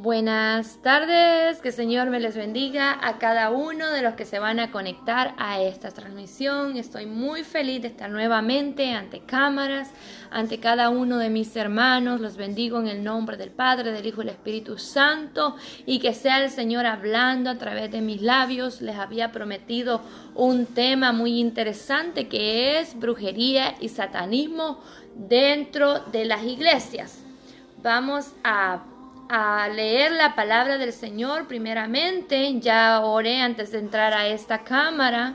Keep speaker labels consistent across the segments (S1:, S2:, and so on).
S1: Buenas tardes, que el Señor me les bendiga a cada uno de los que se van a conectar a esta transmisión. Estoy muy feliz de estar nuevamente ante cámaras, ante cada uno de mis hermanos. Los bendigo en el nombre del Padre, del Hijo y del Espíritu Santo, y que sea el Señor hablando a través de mis labios. Les había prometido un tema muy interesante que es brujería y satanismo dentro de las iglesias. Vamos a leer la palabra del Señor primeramente. Ya oré antes de entrar a esta cámara.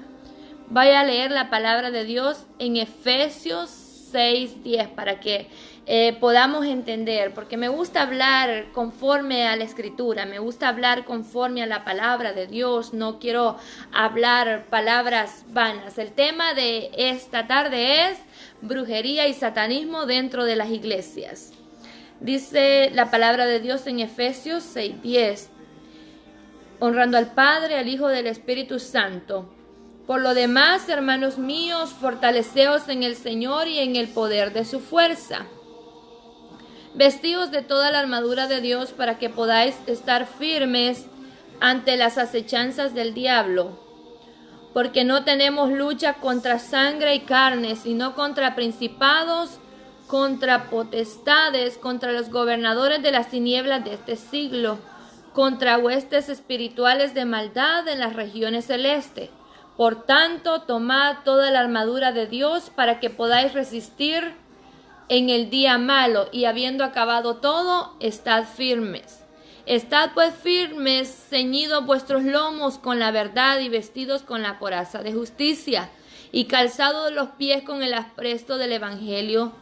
S1: Vaya a leer la palabra de Dios en Efesios 6:10 para que podamos entender, porque me gusta hablar conforme a la Escritura, me gusta hablar conforme a la palabra de Dios, no quiero hablar palabras vanas. El tema de esta tarde es brujería y satanismo dentro de las iglesias. Dice la palabra de Dios en Efesios 6:10, honrando al Padre, al Hijo y al Espíritu Santo. Por lo demás, hermanos míos, fortaleceos en el Señor y en el poder de su fuerza. Vestíos de toda la armadura de Dios para que podáis estar firmes ante las acechanzas del diablo. Porque no tenemos lucha contra sangre y carne, sino contra principados, contra potestades, contra los gobernadores de las tinieblas de este siglo, contra huestes espirituales de maldad en las regiones celestes. Por tanto, tomad toda la armadura de Dios para que podáis resistir en el día malo, y habiendo acabado todo, estad firmes. Estad pues firmes, ceñidos vuestros lomos con la verdad y vestidos con la coraza de justicia, y calzados los pies con el apresto del evangelio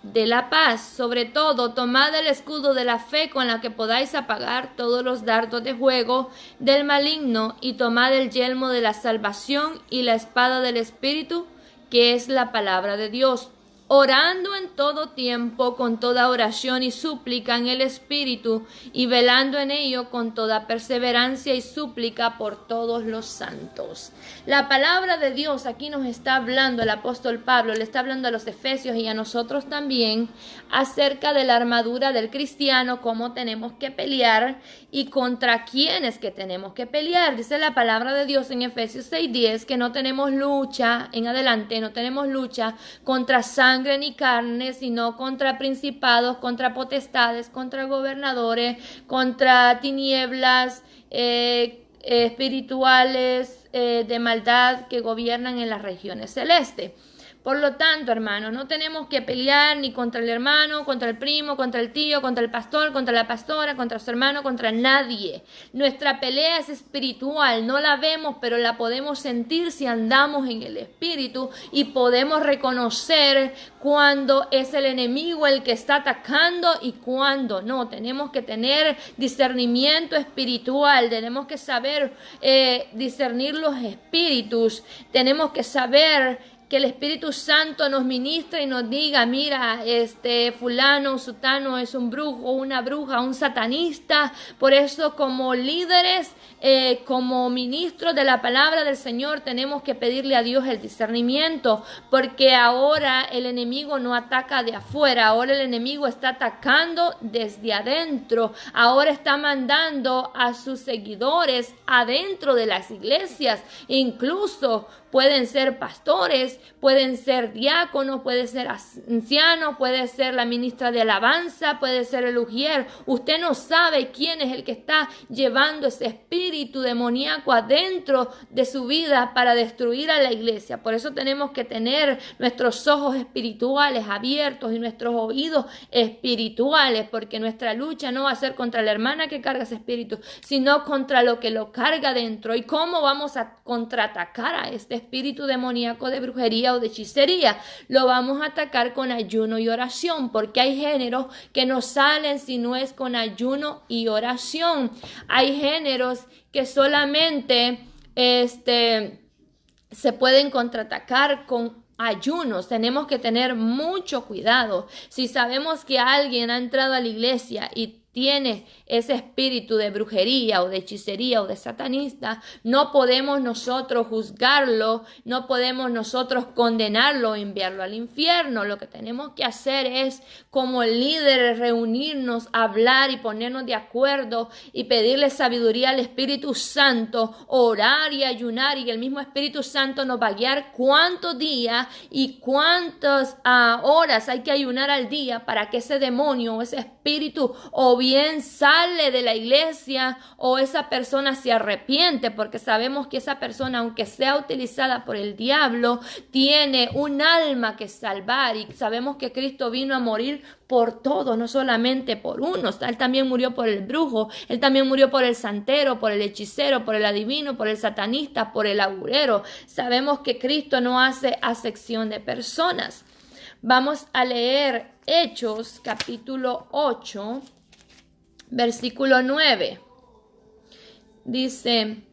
S1: de la paz. Sobre todo, tomad el escudo de la fe con la que podáis apagar todos los dardos de fuego del maligno, y tomad el yelmo de la salvación y la espada del Espíritu, que es la palabra de Dios, orando en todo tiempo con toda oración y súplica en el Espíritu, y velando en ello con toda perseverancia y súplica por todos los santos. La palabra de Dios aquí nos está hablando, el apóstol Pablo le está hablando a los efesios y a nosotros también acerca de la armadura del cristiano, cómo tenemos que pelear y contra quiénes que tenemos que pelear. Dice la palabra de Dios en Efesios 6:10 que no tenemos lucha, en adelante, no tenemos lucha contra sangre ni carne, sino contra principados, contra potestades, contra gobernadores, contra tinieblas espirituales de maldad que gobiernan en las regiones celestes. Por lo tanto, hermanos, no tenemos que pelear ni contra el hermano, contra el primo, contra el tío, contra el pastor, contra la pastora, contra su hermano, contra nadie. Nuestra pelea es espiritual, no la vemos, pero la podemos sentir si andamos en el Espíritu, y podemos reconocer cuando es el enemigo el que está atacando y cuando no. Tenemos que tener discernimiento espiritual, tenemos que saber discernir los espíritus, tenemos que saber que el Espíritu Santo nos ministra y nos diga: mira, fulano, sutano es un brujo, una bruja, un satanista. Por eso, como líderes, como ministros de la palabra del Señor, tenemos que pedirle a Dios el discernimiento, porque ahora el enemigo no ataca de afuera, ahora el enemigo está atacando desde adentro, ahora está mandando a sus seguidores adentro de las iglesias. Incluso pueden ser pastores, pueden ser diáconos, puede ser ancianos, puede ser la ministra de alabanza, puede ser el ujier. Usted no sabe quién es el que está llevando ese espíritu demoníaco adentro de su vida para destruir a la iglesia. Por eso tenemos que tener nuestros ojos espirituales abiertos y nuestros oídos espirituales, porque nuestra lucha no va a ser contra la hermana que carga ese espíritu, sino contra lo que lo carga dentro. ¿Y cómo vamos a contraatacar a este espíritu demoníaco de brujería o de hechicería? Lo vamos a atacar con ayuno y oración, porque hay géneros que no salen si no es con ayuno y oración. Hay géneros que solamente se pueden contraatacar con ayunos. Tenemos que tener mucho cuidado. Si sabemos que alguien ha entrado a la iglesia y tiene ese espíritu de brujería o de hechicería o de satanista, no podemos nosotros juzgarlo, no podemos nosotros condenarlo o enviarlo al infierno. Lo que tenemos que hacer es, como líderes, reunirnos, hablar y ponernos de acuerdo y pedirle sabiduría al Espíritu Santo, orar y ayunar, y el mismo Espíritu Santo nos va a guiar cuántos días y cuántas horas hay que ayunar al día para que ese demonio o ese espíritu o bien sale de la iglesia o esa persona se arrepiente, porque sabemos que esa persona, aunque sea utilizada por el diablo, tiene un alma que salvar, y sabemos que Cristo vino a morir por todos, no solamente por unos. Él también murió por el brujo, él también murió por el santero, por el hechicero, por el adivino, por el satanista, por el agurero. Sabemos que Cristo no hace acepción de personas. Vamos a leer Hechos capítulo 8, versículo 9. Dice: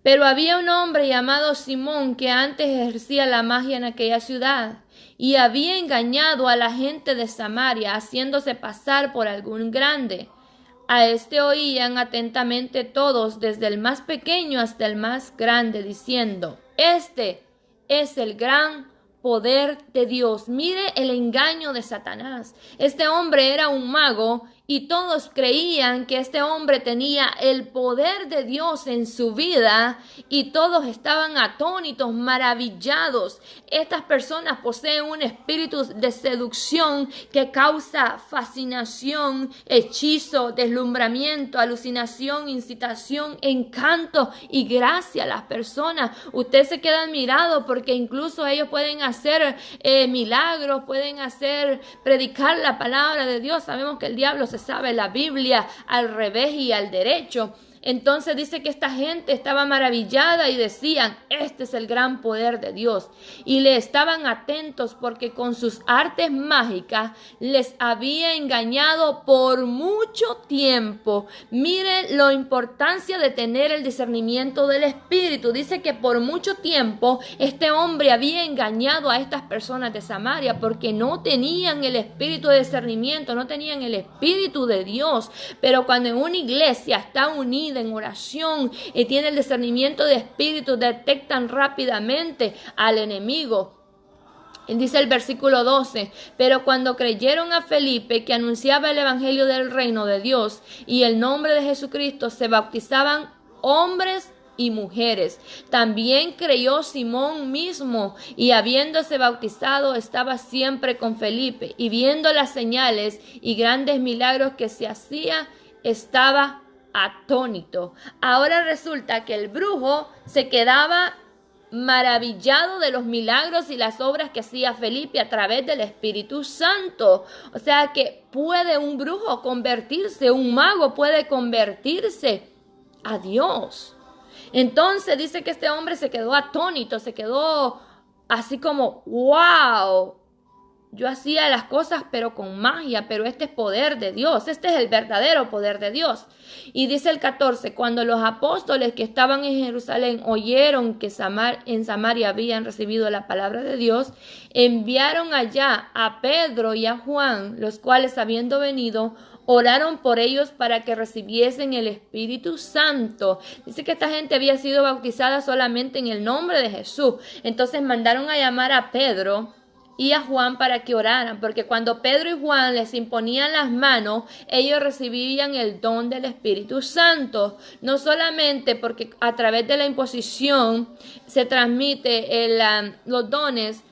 S1: pero había un hombre llamado Simón que antes ejercía la magia en aquella ciudad y había engañado a la gente de Samaria, haciéndose pasar por algún grande. A este oían atentamente todos, desde el más pequeño hasta el más grande, diciendo: este es el gran poder de Dios. Mire el engaño de Satanás. Este hombre era un mago y todos creían que este hombre tenía el poder de Dios en su vida y todos estaban atónitos, maravillados. Estas personas poseen un espíritu de seducción que causa fascinación, hechizo, deslumbramiento, alucinación, incitación, encanto y gracia a las personas. Usted se queda admirado porque incluso ellos pueden hacer milagros, pueden predicar la palabra de Dios. Sabemos que el diablo se sabe la Biblia al revés y al derecho. Entonces dice que esta gente estaba maravillada y decían: este es el gran poder de Dios. Y le estaban atentos porque con sus artes mágicas les había engañado por mucho tiempo. Mire la importancia de tener el discernimiento del Espíritu. Dice que por mucho tiempo este hombre había engañado a estas personas de Samaria porque no tenían el espíritu de discernimiento, no tenían el Espíritu de Dios. Pero cuando en una iglesia está unida en oración y tiene el discernimiento de espíritu, detectan rápidamente al enemigo. Dice el versículo 12: pero cuando creyeron a Felipe, que anunciaba el evangelio del reino de Dios y el nombre de Jesucristo, se bautizaban hombres y mujeres. También creyó Simón mismo, y habiéndose bautizado estaba siempre con Felipe, y viendo las señales y grandes milagros que se hacía, estaba atónito. Ahora resulta que el brujo se quedaba maravillado de los milagros y las obras que hacía Felipe a través del Espíritu Santo. O sea que puede un brujo convertirse, un mago puede convertirse a Dios. Entonces dice que este hombre se quedó atónito, se quedó así como: wow, yo hacía las cosas pero con magia, pero este es poder de Dios, este es el verdadero poder de Dios. Y dice el 14: cuando los apóstoles que estaban en Jerusalén oyeron que en Samaria habían recibido la palabra de Dios, enviaron allá a Pedro y a Juan, los cuales, habiendo venido, oraron por ellos para que recibiesen el Espíritu Santo. Dice que esta gente había sido bautizada solamente en el nombre de Jesús. Entonces mandaron a llamar a Pedro y a Juan para que oraran, porque cuando Pedro y Juan les imponían las manos, ellos recibían el don del Espíritu Santo. No solamente porque a través de la imposición se transmite los dones,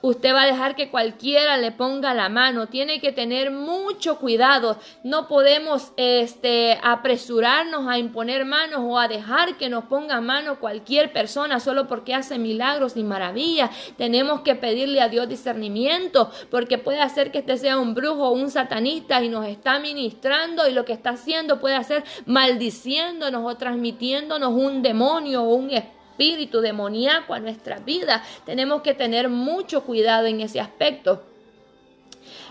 S1: usted va a dejar que cualquiera le ponga la mano. Tiene que tener mucho cuidado. No podemos apresurarnos a imponer manos o a dejar que nos ponga mano cualquier persona solo porque hace milagros y maravillas. Tenemos que pedirle a Dios discernimiento, porque puede hacer que este sea un brujo o un satanista y nos está ministrando, y lo que está haciendo puede hacer maldiciéndonos o transmitiéndonos un demonio o un espíritu demoníaco a nuestra vida. Tenemos que tener mucho cuidado en ese aspecto.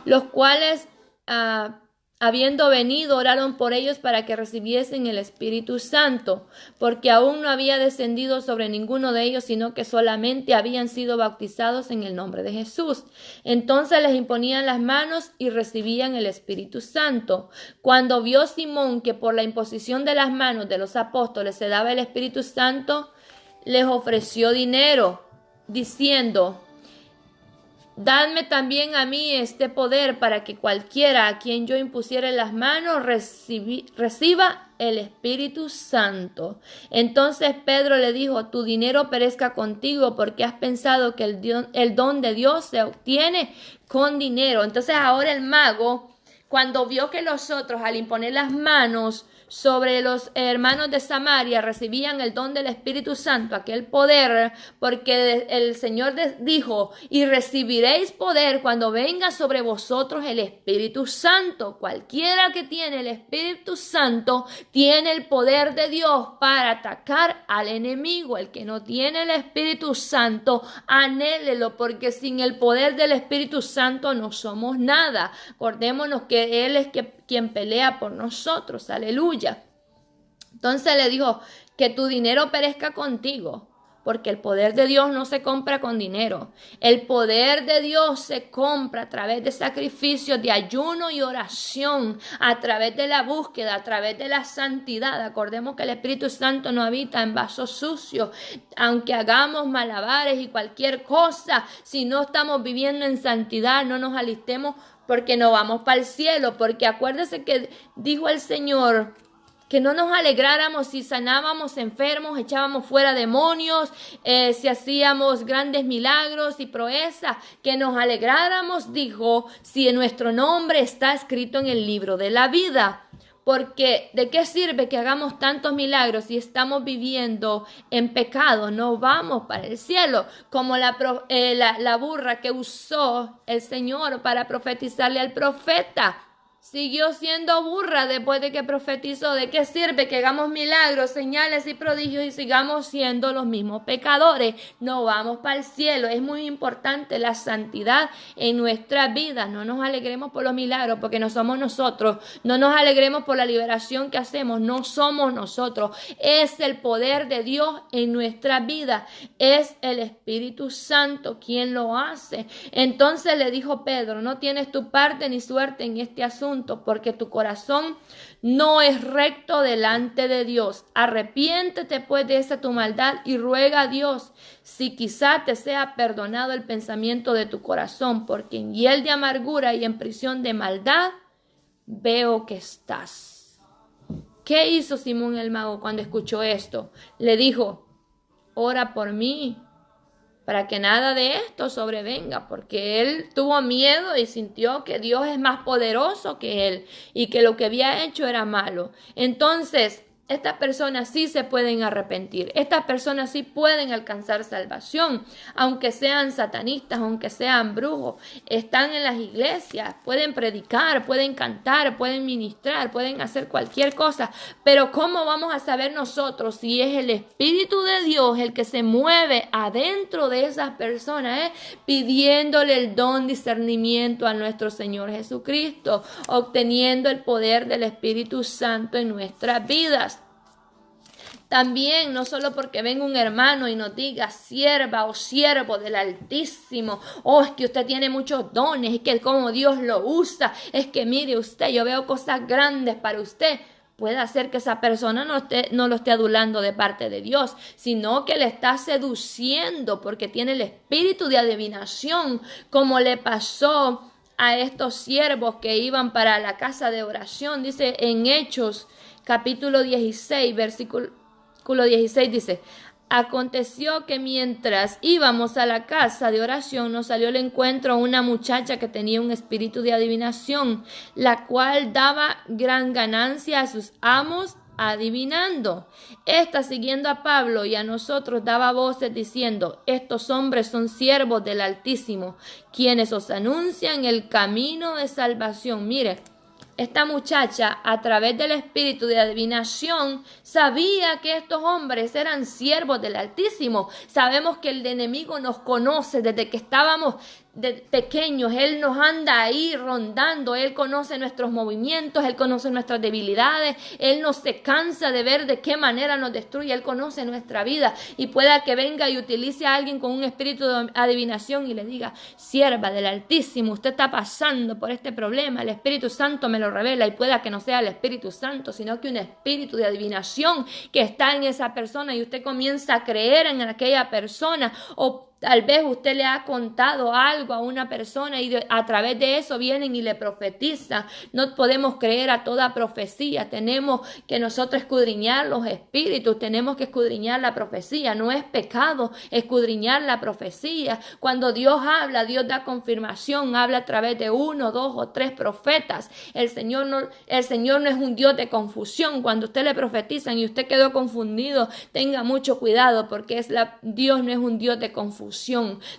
S1: Los cuales habiendo venido, oraron por ellos para que recibiesen el Espíritu Santo, porque aún no había descendido sobre ninguno de ellos, sino que solamente habían sido bautizados en el nombre de Jesús. Entonces les imponían las manos y recibían el Espíritu Santo. Cuando vio Simón que por la imposición de las manos de los apóstoles se daba el Espíritu Santo, les ofreció dinero, diciendo: Dadme también a mí este poder para que cualquiera a quien yo impusiere las manos reciba el Espíritu Santo. Entonces Pedro le dijo: Tu dinero perezca contigo, porque has pensado que el don de Dios se obtiene con dinero. Entonces ahora el mago, cuando vio que los otros, al imponer las manos sobre los hermanos de Samaria, recibían el don del Espíritu Santo, aquel poder, porque el Señor dijo: y recibiréis poder cuando venga sobre vosotros el Espíritu Santo. Cualquiera que tiene el Espíritu Santo tiene el poder de Dios para atacar al enemigo. El que no tiene el Espíritu Santo, anhélelo, porque sin el poder del Espíritu Santo no somos nada. Acordémonos que Él es quien pelea por nosotros. Aleluya. Entonces le dijo: que tu dinero perezca contigo, porque el poder de Dios no se compra con dinero. El poder de Dios se compra a través de sacrificios de ayuno y oración, a través de la búsqueda, a través de la santidad. Acordemos que el Espíritu Santo no habita en vasos sucios. Aunque hagamos malabares y cualquier cosa, si no estamos viviendo en santidad, no nos alistemos, porque no vamos para el cielo. Porque acuérdese que dijo el Señor que no nos alegráramos si sanábamos enfermos, echábamos fuera demonios, si hacíamos grandes milagros y proezas, que nos alegráramos, dijo, si nuestro nombre está escrito en el libro de la vida. Porque ¿de qué sirve que hagamos tantos milagros si estamos viviendo en pecado? No vamos para el cielo. Como la burra que usó el Señor para profetizarle al profeta. Siguió siendo burra después de que profetizó. ¿De qué sirve que hagamos milagros, señales y prodigios y sigamos siendo los mismos pecadores? No vamos para el cielo. Es muy importante la santidad en nuestras vidas. No nos alegremos por los milagros, porque no somos nosotros. No nos alegremos por la liberación que hacemos. No somos nosotros. Es el poder de Dios en nuestras vidas. Es el Espíritu Santo quien lo hace. Entonces le dijo Pedro: no tienes tu parte ni suerte en este asunto, porque tu corazón no es recto delante de Dios. Arrepiéntete pues de esa tu maldad y ruega a Dios si quizá te sea perdonado el pensamiento de tu corazón, porque en hiel de amargura y en prisión de maldad veo que estás. ¿Qué hizo Simón el mago cuando escuchó esto? Le dijo: ora por mí, para que nada de esto sobrevenga, porque él tuvo miedo y sintió que Dios es más poderoso que él y que lo que había hecho era malo. Entonces, estas personas sí se pueden arrepentir, estas personas sí pueden alcanzar salvación, aunque sean satanistas, aunque sean brujos, están en las iglesias, pueden predicar, pueden cantar, pueden ministrar, pueden hacer cualquier cosa, pero ¿cómo vamos a saber nosotros si es el Espíritu de Dios el que se mueve adentro de esas personas, pidiéndole el don discernimiento a nuestro Señor Jesucristo, obteniendo el poder del Espíritu Santo en nuestras vidas? También, no solo porque venga un hermano y nos diga sierva o siervo del Altísimo, es que usted tiene muchos dones, es que como Dios lo usa, es que mire usted, yo veo cosas grandes para usted. Puede ser que esa persona no lo esté adulando de parte de Dios, sino que le está seduciendo porque tiene el espíritu de adivinación, como le pasó a estos siervos que iban para la casa de oración. Dice en Hechos capítulo 16, versículo 16, dice: aconteció que mientras íbamos a la casa de oración nos salió al encuentro una muchacha que tenía un espíritu de adivinación, la cual daba gran ganancia a sus amos adivinando. Esta, siguiendo a Pablo y a nosotros, daba voces diciendo: estos hombres son siervos del Altísimo, quienes os anuncian el camino de salvación. Mire, esta muchacha, a través del espíritu de adivinación, sabía que estos hombres eran siervos del Altísimo. Sabemos que el enemigo nos conoce desde que estábamos pequeños. Él nos anda ahí rondando. Él conoce nuestros movimientos, Él conoce nuestras debilidades. Él no se cansa de ver de qué manera nos destruye. Él conoce nuestra vida y pueda que venga y utilice a alguien con un espíritu de adivinación y le diga: sierva del Altísimo, usted está pasando por este problema, el Espíritu Santo me lo revela. Y pueda que no sea el Espíritu Santo, sino que un espíritu de adivinación que está en esa persona, y usted comienza a creer en aquella persona. O tal vez usted le ha contado algo a una persona y a través de eso vienen y le profetizan. No podemos creer a toda profecía. Tenemos que nosotros escudriñar los espíritus, tenemos que escudriñar la profecía. No es pecado escudriñar la profecía. Cuando Dios habla, Dios da confirmación, habla a través de 1, 2 o 3 profetas. El Señor no es un Dios de confusión. Cuando usted le profetizan y usted quedó confundido, tenga mucho cuidado, porque Dios no es un Dios de confusión.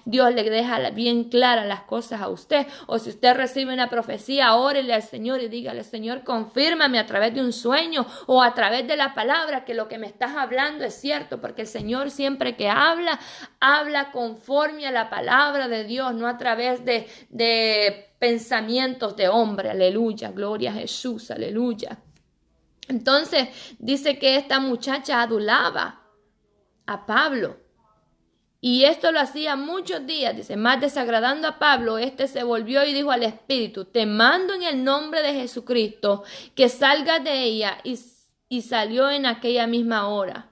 S1: Dios le deja bien claras las cosas a usted. O si usted recibe una profecía, órele al Señor y dígale: Señor, confírmame a través de un sueño o a través de la palabra que lo que me estás hablando es cierto, porque el Señor siempre que habla conforme a la palabra de Dios, no a través de pensamientos de hombre. Aleluya, gloria a Jesús, aleluya. Entonces dice que esta muchacha adulaba a Pablo. Y esto lo hacía muchos días, dice, más desagradando a Pablo, se volvió y dijo al espíritu: te mando en el nombre de Jesucristo que salgas de ella. Y salió en aquella misma hora.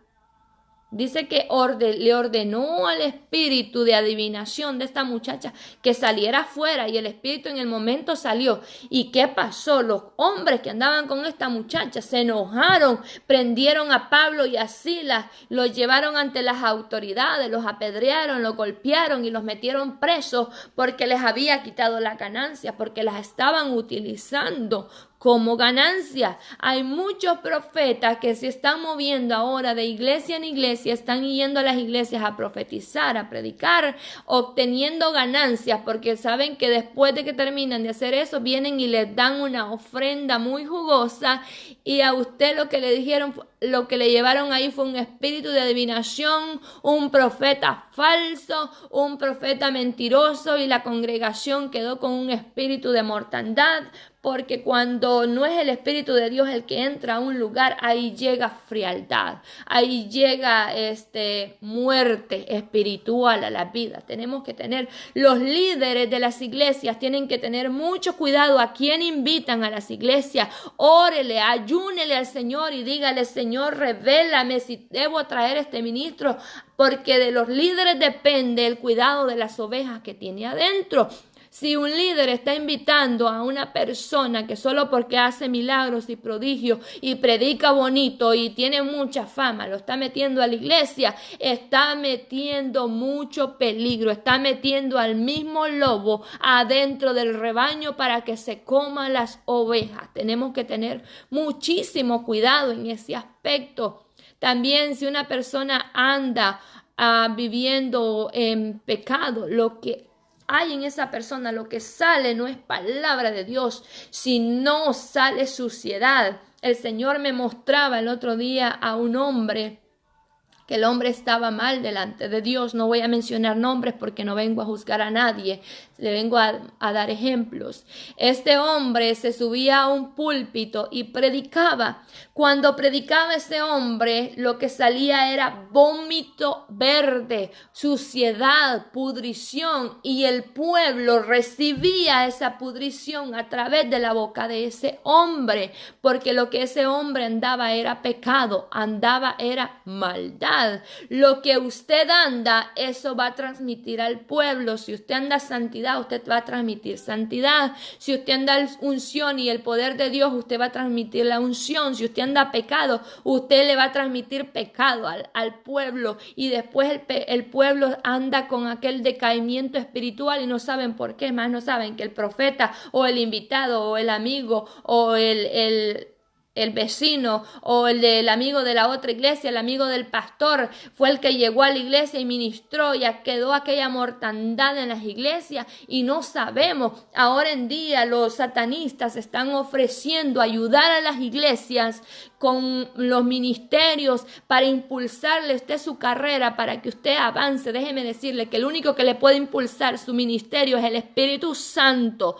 S1: Dice que le ordenó al espíritu de adivinación de esta muchacha que saliera afuera, y el espíritu en el momento salió. ¿Y qué pasó? Los hombres que andaban con esta muchacha se enojaron, prendieron a Pablo y a Silas, los llevaron ante las autoridades, los apedrearon, los golpearon y los metieron presos porque les había quitado la ganancia, porque las estaban utilizando como ganancia. Hay muchos profetas que se están moviendo ahora de iglesia en iglesia, están yendo a las iglesias a profetizar, a predicar, obteniendo ganancias, porque saben que después de que terminan de hacer eso, vienen y les dan una ofrenda muy jugosa, y a usted lo que le dijeron, lo que le llevaron ahí fue un espíritu de adivinación, un profeta falso, un profeta mentiroso, y la congregación quedó con un espíritu de mortandad. Porque cuando no es el Espíritu de Dios el que entra a un lugar, ahí llega frialdad, ahí llega muerte espiritual a la vida. Tenemos que tener, los líderes de las iglesias tienen que tener mucho cuidado a quién invitan a las iglesias. Órele, ayúnele al Señor y dígale: Señor, revélame si debo traer este ministro, porque de los líderes depende el cuidado de las ovejas que tiene adentro. Si un líder está invitando a una persona que solo porque hace milagros y prodigios y predica bonito y tiene mucha fama, lo está metiendo a la iglesia, está metiendo mucho peligro, está metiendo al mismo lobo adentro del rebaño para que se coma las ovejas. Tenemos que tener muchísimo cuidado en ese aspecto. También si una persona anda viviendo en pecado, lo que hay en esa persona, lo que sale no es palabra de Dios, sino sale suciedad. El Señor me mostraba el otro día a un hombre, que el hombre estaba mal delante de Dios. No voy a mencionar nombres porque no vengo a juzgar a nadie, le vengo a dar ejemplos. Este hombre se subía a un púlpito y predicaba. Cuando predicaba ese hombre, lo que salía era vómito verde, suciedad, pudrición, y el pueblo recibía esa pudrición a través de la boca de ese hombre, porque lo que ese hombre andaba era pecado, era maldad. Lo que usted anda, eso va a transmitir al pueblo. Si usted anda santidad, usted va a transmitir santidad. Si usted anda unción y el poder de Dios, usted va a transmitir la unción. Si usted anda pecado, usted le va a transmitir pecado al pueblo. Y después el pueblo anda con aquel decaimiento espiritual y no saben por qué. Más no saben que el profeta o el invitado o el amigo o el el vecino o el del amigo de la otra iglesia, el amigo del pastor, fue el que llegó a la iglesia y ministró, ya quedó aquella mortandad en las iglesias y no sabemos. Ahora en día los satanistas están ofreciendo ayudar a las iglesias con los ministerios para impulsarle a usted su carrera, para que usted avance. Déjeme decirle que el único que le puede impulsar su ministerio es el Espíritu Santo.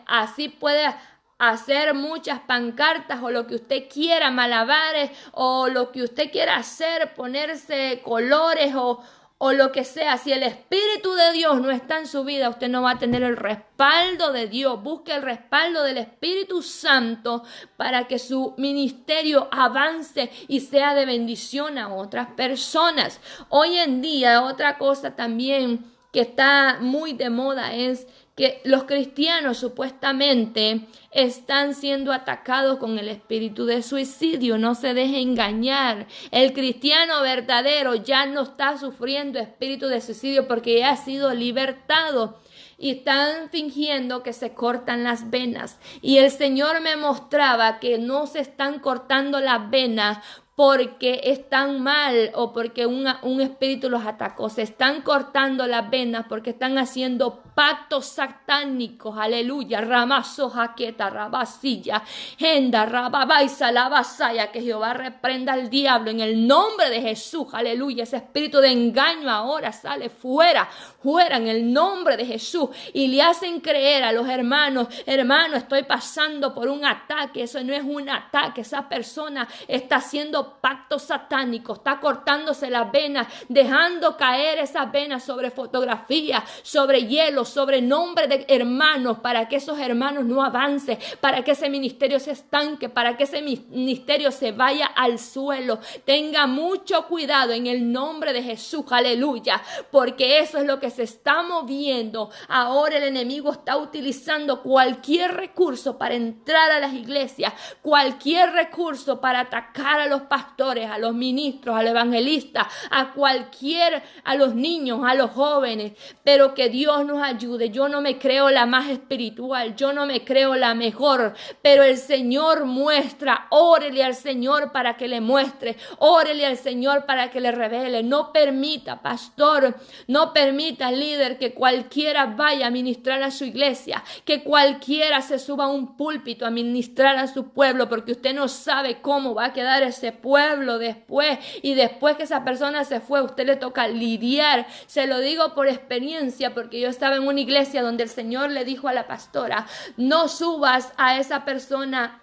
S1: Así puede hacer muchas pancartas o lo que usted quiera, malabares o lo que usted quiera hacer, ponerse colores o lo que sea. Si el Espíritu de Dios no está en su vida, usted no va a tener el respaldo de Dios. Busque el respaldo del Espíritu Santo para que su ministerio avance y sea de bendición a otras personas. Hoy en día, otra cosa también que está muy de moda es que los cristianos supuestamente están siendo atacados con el espíritu de suicidio. No se deje engañar. El cristiano verdadero ya no está sufriendo espíritu de suicidio porque ya ha sido libertado. Y están fingiendo que se cortan las venas. Y el Señor me mostraba que no se están cortando las venas porque están mal o porque un espíritu los atacó. Se están cortando las venas porque están haciendo pactos satánicos. Aleluya. Ramazo jaqueta, rabasilla, genda, rababaisa, la vasalla. Que Jehová reprenda al diablo en el nombre de Jesús. Aleluya. Ese espíritu de engaño ahora sale fuera en el nombre de Jesús. Y le hacen creer a los hermanos, estoy pasando por un ataque. Eso no es un ataque. Esa persona está haciendo pacto satánico, está cortándose las venas, dejando caer esas venas sobre fotografía, sobre hielo, sobre nombre de hermanos, para que esos hermanos no avancen, para que ese ministerio se estanque, para que ese ministerio se vaya al suelo. Tenga mucho cuidado en el nombre de Jesús, aleluya, porque eso es lo que se está moviendo. Ahora el enemigo está utilizando cualquier recurso para entrar a las iglesias, cualquier recurso para atacar a los pastores, a los ministros, a los evangelistas, a los niños, a los jóvenes. Pero que Dios nos ayude. Yo no me creo la más espiritual, yo no me creo la mejor, pero el Señor muestra. Órele al Señor para que le muestre, órele al Señor para que le revele. No permita, pastor, no permita, líder, que cualquiera vaya a ministrar a su iglesia, que cualquiera se suba a un púlpito a ministrar a su pueblo, porque usted no sabe cómo va a quedar ese pueblo después, y después que esa persona se fue, a usted le toca lidiar. Se lo digo por experiencia, porque yo estaba en una iglesia donde el Señor le dijo a la pastora: no subas a esa persona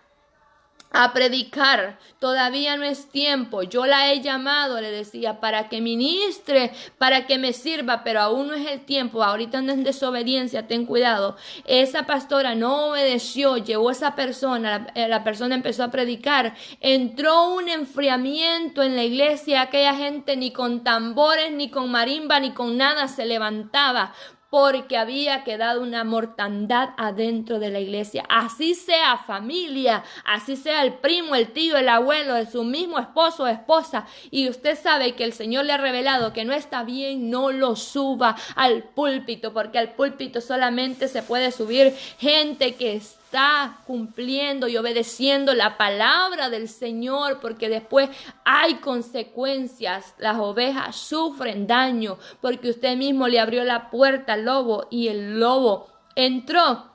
S1: a predicar, todavía no es tiempo. Yo la he llamado, le decía, para que ministre, para que me sirva, pero aún no es el tiempo. Ahorita anda en desobediencia, ten cuidado. Esa pastora no obedeció, llevó a esa persona, la persona empezó a predicar, entró un enfriamiento en la iglesia. Aquella gente ni con tambores, ni con marimba, ni con nada se levantaba, porque había quedado una mortandad adentro de la iglesia. Así sea familia, así sea el primo, el tío, el abuelo, de su mismo esposo o esposa, y usted sabe que el Señor le ha revelado que no está bien, no lo suba al púlpito, porque al púlpito solamente se puede subir gente que está cumpliendo y obedeciendo la palabra del Señor, porque después hay consecuencias. Las ovejas sufren daño porque usted mismo le abrió la puerta al lobo y el lobo entró.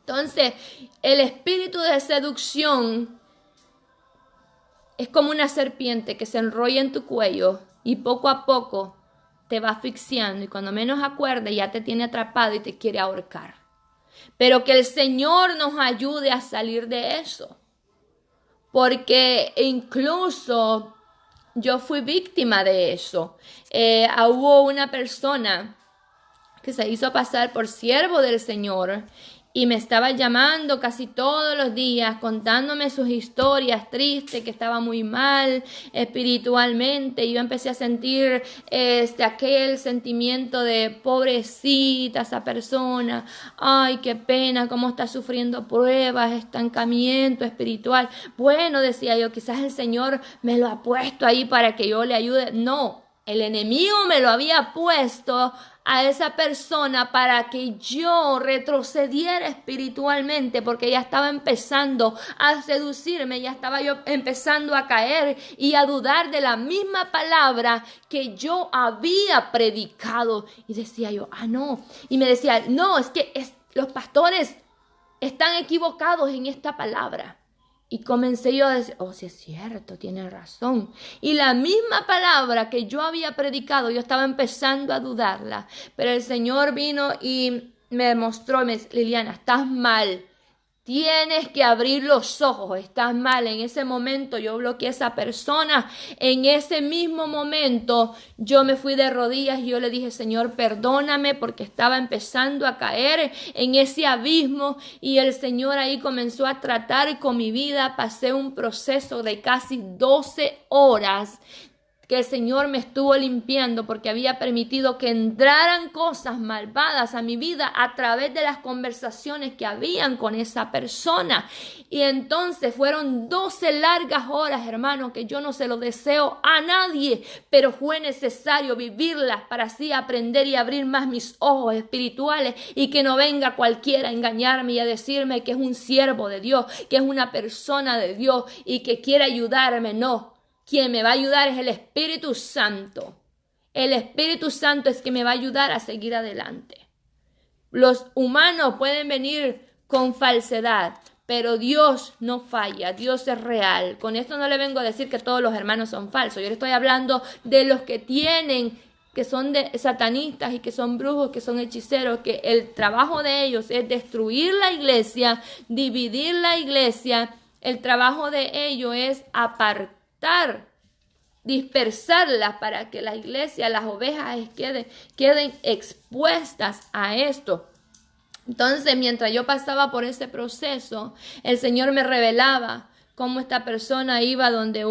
S1: Entonces, el espíritu de seducción es como una serpiente que se enrolla en tu cuello y poco a poco te va asfixiando, y cuando menos acuerdes ya te tiene atrapado y te quiere ahorcar. Pero que el Señor nos ayude a salir de eso, porque incluso yo fui víctima de eso. Hubo una persona que se hizo pasar por siervo del Señor y me estaba llamando casi todos los días, contándome sus historias tristes, que estaba muy mal espiritualmente. Y yo empecé a sentir aquel sentimiento de pobrecita esa persona. Ay, qué pena, cómo está sufriendo pruebas, estancamiento espiritual. Bueno, decía yo, quizás el Señor me lo ha puesto ahí para que yo le ayude. No, el enemigo me lo había puesto a esa persona para que yo retrocediera espiritualmente, porque ya estaba empezando a seducirme, ya estaba yo empezando a caer y a dudar de la misma palabra que yo había predicado. Y decía yo, no. Y me decía, no, es que los pastores están equivocados en esta palabra. Y comencé yo a decir, sí es cierto, tiene razón. Y la misma palabra que yo había predicado, yo estaba empezando a dudarla. Pero el Señor vino y me mostró, me dice, Liliana, estás mal. Tienes que abrir los ojos, estás mal. En ese momento yo bloqueé a esa persona. En ese mismo momento yo me fui de rodillas y yo le dije, Señor, perdóname porque estaba empezando a caer en ese abismo. Y el Señor ahí comenzó a tratar con mi vida. Pasé un proceso de casi 12 horas que el Señor me estuvo limpiando porque había permitido que entraran cosas malvadas a mi vida a través de las conversaciones que habían con esa persona. Y entonces fueron 12 largas horas, hermanos, que yo no se lo deseo a nadie, pero fue necesario vivirlas para así aprender y abrir más mis ojos espirituales y que no venga cualquiera a engañarme y a decirme que es un siervo de Dios, que es una persona de Dios y que quiere ayudarme. No. Quien me va a ayudar es el Espíritu Santo. El Espíritu Santo es que me va a ayudar a seguir adelante. Los humanos pueden venir con falsedad, pero Dios no falla, Dios es real. Con esto no le vengo a decir que todos los hermanos son falsos. Yo le estoy hablando de los que que son de satanistas y que son brujos, que son hechiceros, que el trabajo de ellos es destruir la iglesia, dividir la iglesia. El trabajo de ellos es dispersarlas para que la iglesia, las ovejas queden expuestas a esto. Entonces, mientras yo pasaba por ese proceso, el Señor me revelaba cómo esta persona iba donde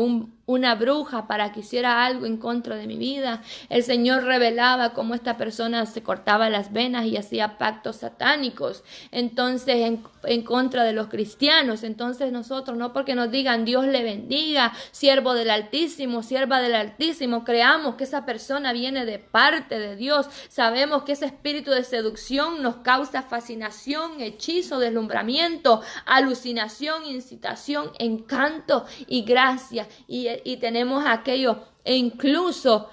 S1: una bruja para que hiciera algo en contra de mi vida. El Señor revelaba cómo esta persona se cortaba las venas y hacía pactos satánicos, entonces en contra de los cristianos. Entonces nosotros, no porque nos digan Dios le bendiga, siervo del Altísimo, sierva del Altísimo, creamos que esa persona viene de parte de Dios. Sabemos que ese espíritu de seducción nos causa fascinación, hechizo, deslumbramiento, alucinación, incitación, encanto y gracia. Y tenemos aquello, e incluso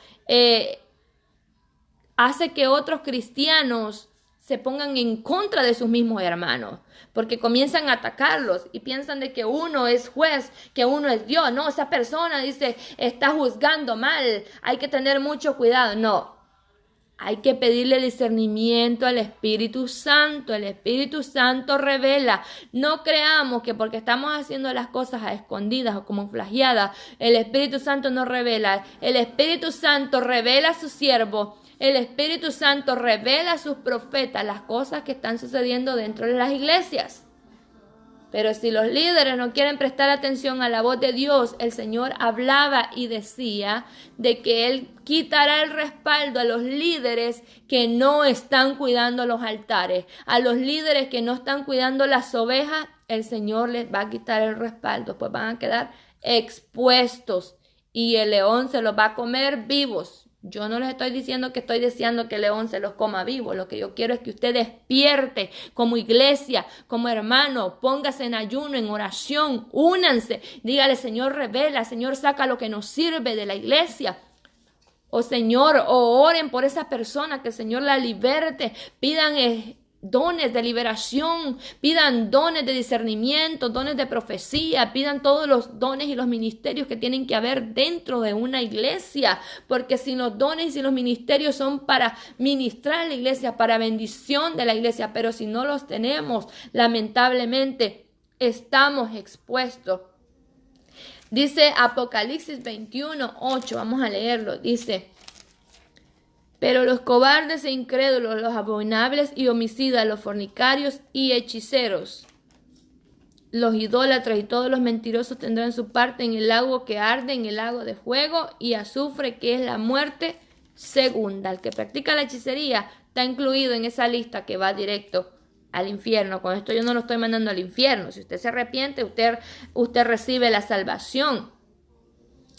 S1: hace que otros cristianos se pongan en contra de sus mismos hermanos, porque comienzan a atacarlos y piensan de que uno es juez, que uno es Dios. No, esa persona dice, está juzgando mal, hay que tener mucho cuidado. No. Hay que pedirle discernimiento al Espíritu Santo. El Espíritu Santo revela. No creamos que porque estamos haciendo las cosas a escondidas o como flageadas, el Espíritu Santo no revela. El Espíritu Santo revela a su siervo. El Espíritu Santo revela a sus profetas las cosas que están sucediendo dentro de las iglesias. Pero si los líderes no quieren prestar atención a la voz de Dios, el Señor hablaba y decía de que Él quitará el respaldo a los líderes que no están cuidando los altares. A los líderes que no están cuidando las ovejas, el Señor les va a quitar el respaldo, pues van a quedar expuestos y el león se los va a comer vivos. Yo no les estoy diciendo que estoy deseando que el león se los coma vivo. Lo que yo quiero es que usted despierte como iglesia, como hermano. Póngase en ayuno, en oración, únanse. Dígale, Señor, revela, Señor, saca lo que nos sirve de la iglesia. O Señor, o oren por esa persona, que el Señor la liberte. Pidan dones de liberación, pidan dones de discernimiento, dones de profecía, pidan todos los dones y los ministerios que tienen que haber dentro de una iglesia, porque si los dones y los ministerios son para ministrar a la iglesia, para bendición de la iglesia, pero si no los tenemos, lamentablemente estamos expuestos. Dice Apocalipsis 21:8, vamos a leerlo, dice: pero los cobardes e incrédulos, los abominables y homicidas, los fornicarios y hechiceros, los idólatras y todos los mentirosos tendrán su parte en el lago que arde, en el lago de fuego y azufre, que es la muerte segunda. El que practica la hechicería está incluido en esa lista que va directo al infierno. Con esto yo no lo estoy mandando al infierno. Si usted se arrepiente, usted recibe la salvación.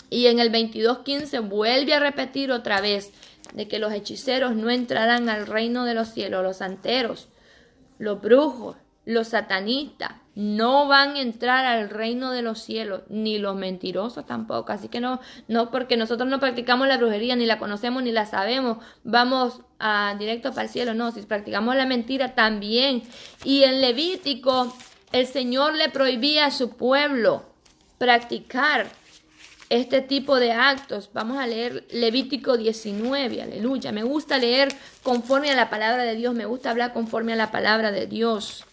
S1: Y en el 22:15 vuelve a repetir otra vez de que los hechiceros no entrarán al reino de los cielos, los santeros, los brujos, los satanistas, no van a entrar al reino de los cielos, ni los mentirosos tampoco. Así que no porque nosotros no practicamos la brujería, ni la conocemos, ni la sabemos, vamos directo para el cielo. No, si practicamos la mentira también. Y en Levítico, el Señor le prohibía a su pueblo practicar este tipo de actos. Vamos a leer Levítico 19, aleluya. Me gusta leer conforme a la palabra de Dios, me gusta hablar conforme a la palabra de Dios.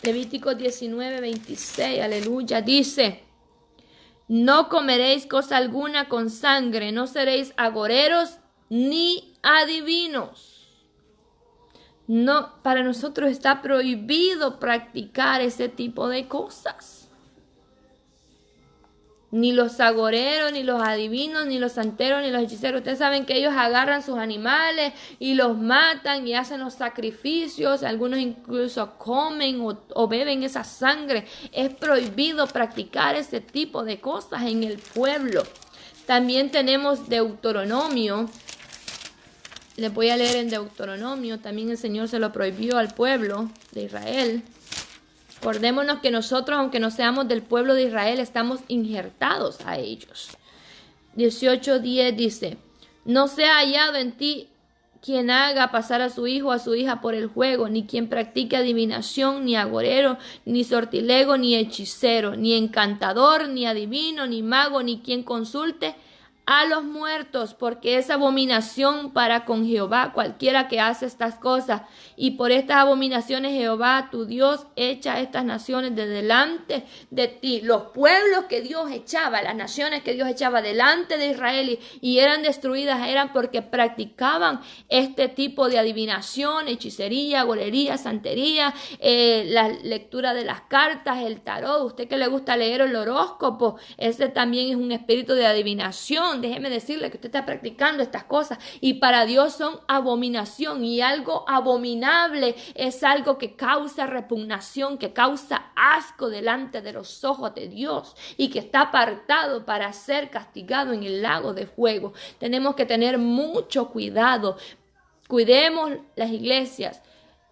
S1: Levítico 19, 26, aleluya, dice: no comeréis cosa alguna con sangre, no seréis agoreros ni adivinos. No, para nosotros está prohibido practicar ese tipo de cosas. Ni los agoreros, ni los adivinos, ni los santeros, ni los hechiceros. Ustedes saben que ellos agarran sus animales y los matan y hacen los sacrificios. Algunos incluso comen o beben esa sangre. Es prohibido practicar ese tipo de cosas en el pueblo. También tenemos Deuteronomio. Les voy a leer en Deuteronomio. También el Señor se lo prohibió al pueblo de Israel. Acordémonos que nosotros, aunque no seamos del pueblo de Israel, estamos injertados a ellos. 18:10 dice: no sea hallado en ti quien haga pasar a su hijo o a su hija por el juego, ni quien practique adivinación, ni agorero, ni sortilego, ni hechicero, ni encantador, ni adivino, ni mago, ni quien consulte a los muertos, porque es abominación para con Jehová cualquiera que hace estas cosas. Y por estas abominaciones Jehová tu Dios echa estas naciones de delante de ti. Los pueblos que Dios echaba, las naciones que Dios echaba delante de Israel y eran destruidas, eran porque practicaban este tipo de adivinación, hechicería, golería, santería, la lectura de las cartas, el tarot. Usted que le gusta leer el horóscopo, ese también es un espíritu de adivinación. Déjeme decirle que usted está practicando estas cosas y para Dios son abominación, y algo abominable es algo que causa repugnación, que causa asco delante de los ojos de Dios y que está apartado para ser castigado en el lago de fuego. Tenemos que tener mucho cuidado. Cuidemos las iglesias.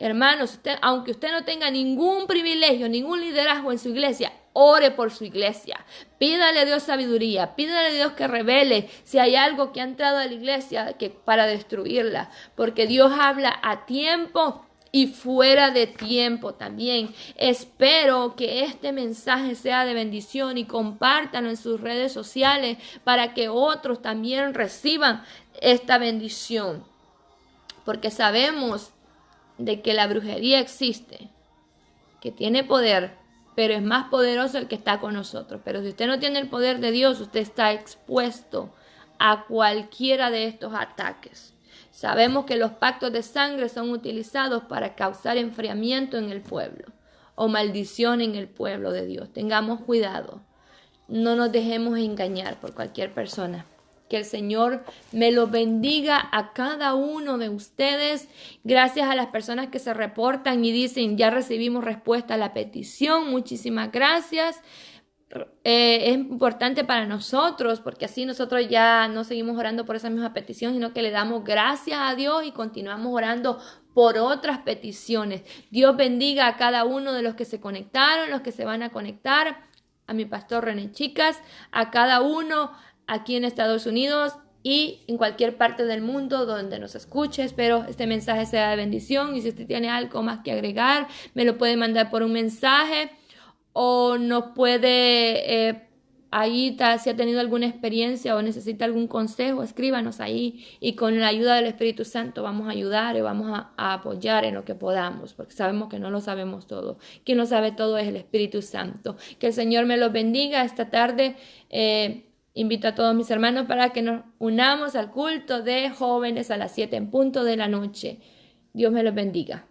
S1: Hermanos, aunque usted no tenga ningún privilegio, ningún liderazgo en su iglesia, ore por su iglesia. Pídale a Dios sabiduría. Pídale a Dios que revele si hay algo que ha entrado a la iglesia para destruirla. Porque Dios habla a tiempo y fuera de tiempo también. Espero que este mensaje sea de bendición y compártanlo en sus redes sociales para que otros también reciban esta bendición. Porque sabemos de que la brujería existe, que tiene poder, pero es más poderoso el que está con nosotros. Pero si usted no tiene el poder de Dios, usted está expuesto a cualquiera de estos ataques. Sabemos que los pactos de sangre son utilizados para causar enfriamiento en el pueblo o maldición en el pueblo de Dios. Tengamos cuidado, no nos dejemos engañar por cualquier persona. Que el Señor me los bendiga a cada uno de ustedes. Gracias a las personas que se reportan y dicen: ya recibimos respuesta a la petición. Muchísimas gracias. Es importante para nosotros porque así nosotros ya no seguimos orando por esa misma petición, sino que le damos gracias a Dios y continuamos orando por otras peticiones. Dios bendiga a cada uno de los que se conectaron, los que se van a conectar, a mi pastor René Chicas, a cada uno aquí en Estados Unidos y en cualquier parte del mundo donde nos escuche. Espero este mensaje sea de bendición, y si usted tiene algo más que agregar, me lo puede mandar por un mensaje o nos puede ahí, si ha tenido alguna experiencia o necesita algún consejo, escríbanos ahí y con la ayuda del Espíritu Santo vamos a ayudar y vamos a apoyar en lo que podamos, porque sabemos que no lo sabemos todo. Quien lo sabe todo es el Espíritu Santo. Que el Señor me los bendiga esta tarde. Invito a todos mis hermanos para que nos unamos al culto de jóvenes a las 7 en punto de la noche. Dios me los bendiga.